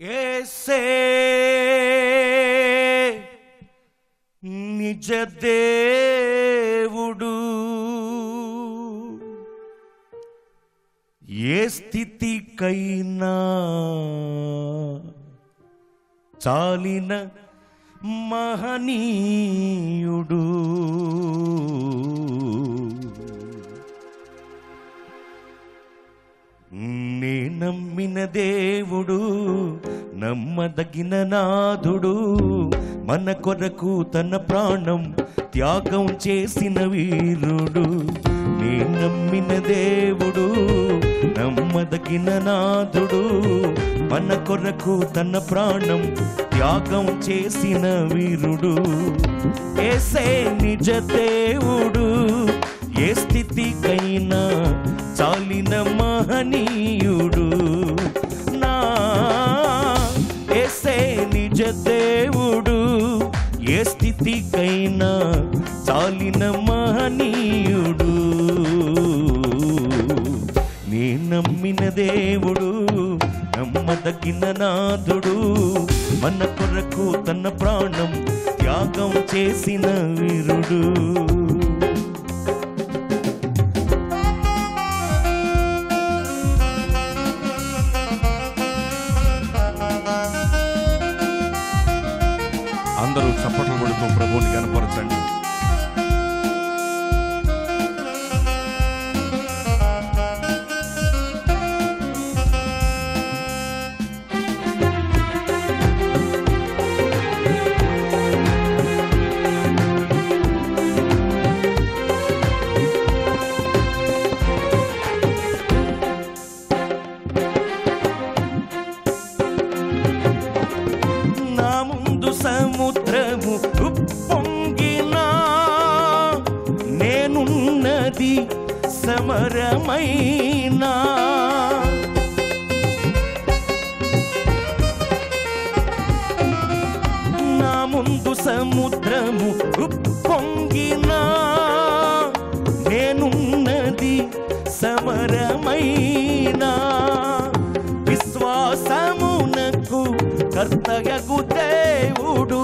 ఏసే నిజ దేవుడు ఏ స్థితికైనా చాలిన మహనీయుడు నే నమ్మిన దేవుడు నమ్మదగిన నాథుడు మన కొరకు తన ప్రాణం త్యాగం చేసిన వీరుడు నే నమ్మిన దేవుడు నమ్మదగిన నాథుడు మన కొరకు తన ప్రాణం త్యాగం చేసిన వీరుడు యేసే నిజ దేవుడు ఏ స్థితికైనా చాలిన మహనీయుడు నా యేసే నిజ దేవుడు ఏ స్థితికైనా చాలిన మహనీయుడు నే నమ్మిన దేవుడు నమ్మదగిన నాథుడు మన కొరకు తన ప్రాణం త్యాగం చేసిన వీరుడు అందరూ చప్పట్లు కొడుతూ ప్రభువుని కనపరచండి. సముద్రము ఉప్పొంగినా నేనున్నది సమరమైనా నా ముందు సముద్రము ఉప్పొంగినా నేనున్నది సమరమైనా విశ్వాసమునకు కర్తయగు దేవుడు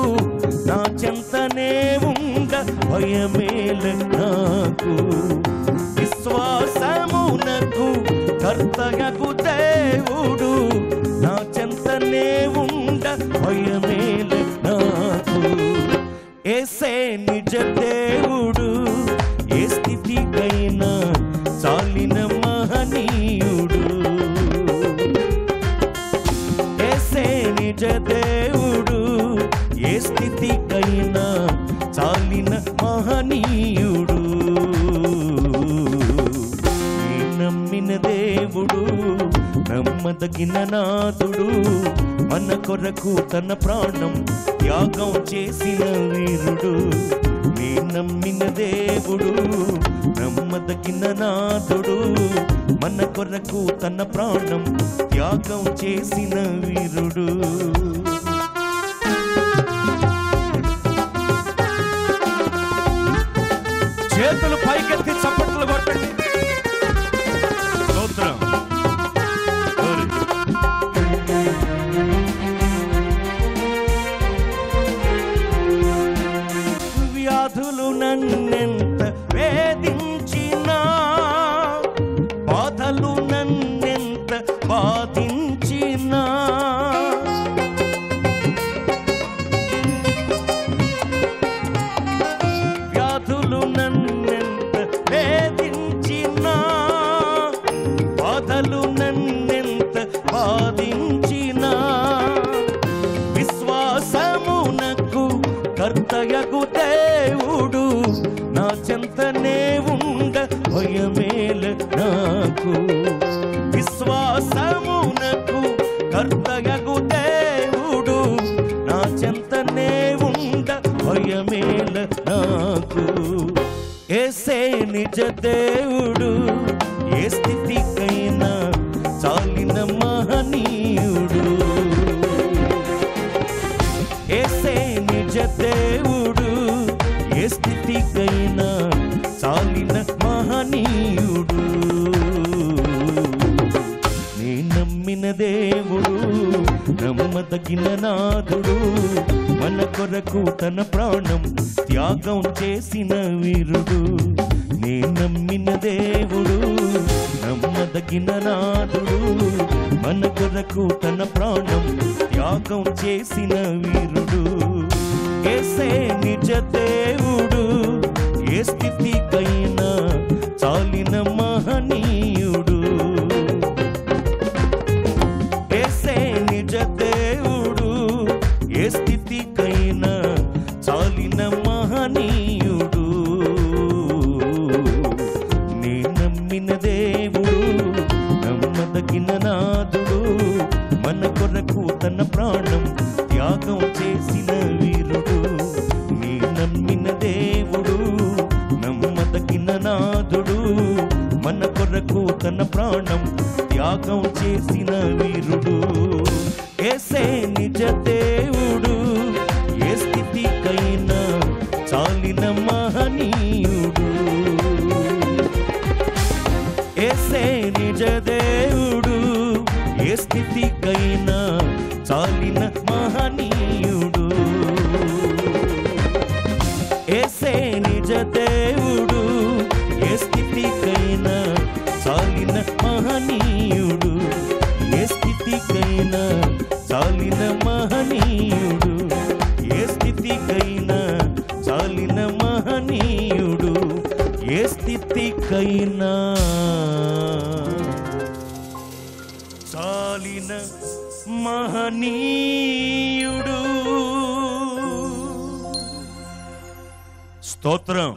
నా చెంతనే ఉండ భయమేల నాకు విశ్వాసమునకు కర్తయగు దేవుడు నా చెంతనే ఉండ భయమేల నాకు యేసే నిజ దేవుడు ఏ స్థితికైనా చాలిన మహనీయుడు యేసే నిజ దేవుడు ఏ స్థితికైనా చాలిన మహనీయుడు నే నమ్మిన దేవుడు నమ్మదగిన నాథుడు మన కొరకు తన ప్రాణం త్యాగం చేసిన వీరుడు నే నమ్మిన దేవుడు నమ్మదగిన నాథుడు మన కొరకు తన ప్రాణం త్యాగం చేసిన వీరుడు చేతులు పైకెత్తి చప్పట్లు కొట్టండి. స్తోత్రం. వ్యాధులు నన్నెంత వేధించినా బాధలు నన్నెంత బాధించినా వ్యాధులు నన్నెంత వేధించినా బాధలు నన్నెంత బాధించినా విశ్వాసమునకు కర్తయగు దేవుడు నా చెంతనే ఉండ భయమేల నాకు విశ్వాసమునకు కర్తయగు దేవుడు నా చెంతనే ఉండ భయమేల నాకు యేసే నిజ దేవుడు ఏ స్థితికైనా చాలిన మహనీయుడు యేసే నిజ దేవుడు ఏ స్థితికైనా చాలిన మహనీయుడు నే నమ్మిన దేవుడు నమ్మ నమ్మదగిన నాథుడు, మన కొరకు తన ప్రాణం త్యాగం చేసిన వీరుడు. నే నమ్మిన దేవుడు నమ్మదగిన నాథుడు, మన కొరకు తన ప్రాణం త్యాగం చేసిన వీరుడు. యేసే నిజ దేవుడు, ఏ స్థితికైనా చాలిన మహనీయుడు. యేసే నిజ దేవుడు, ఏ స్థితికైనా చాలిన మహనీయుడు. నే నమ్మిన దేవుడు నమ్మదగిన నాథుడు, మన కొరకు తన ప్రాణం త్యాగం చేసిన వీరుడు. నీ నమ్మిన దేవుడు నమ్మదగిన నాథుడు, మన కొరకు తన ప్రాణం త్యాగం చేసిన వీరుడు. యేసే నిజ దేవుడు, ఏ స్థితికైనా చాలిన మహనీయుడు. యేసే నిజ దేవుడు, ఏ స్థితికైనా చాలిన మహనీయుడు. యేసే నిజ దేవుడు, ఏ స్థితికైనా చాలిన మహనీయుడు. ఏ స్థితికైనా చాలిన మహనీయుడు. ఏ స్థితికైనా చాలిన మహనీయుడు. ఏ స్థితికైనా చాలిన మహనీయుడు. స్తోత్రం.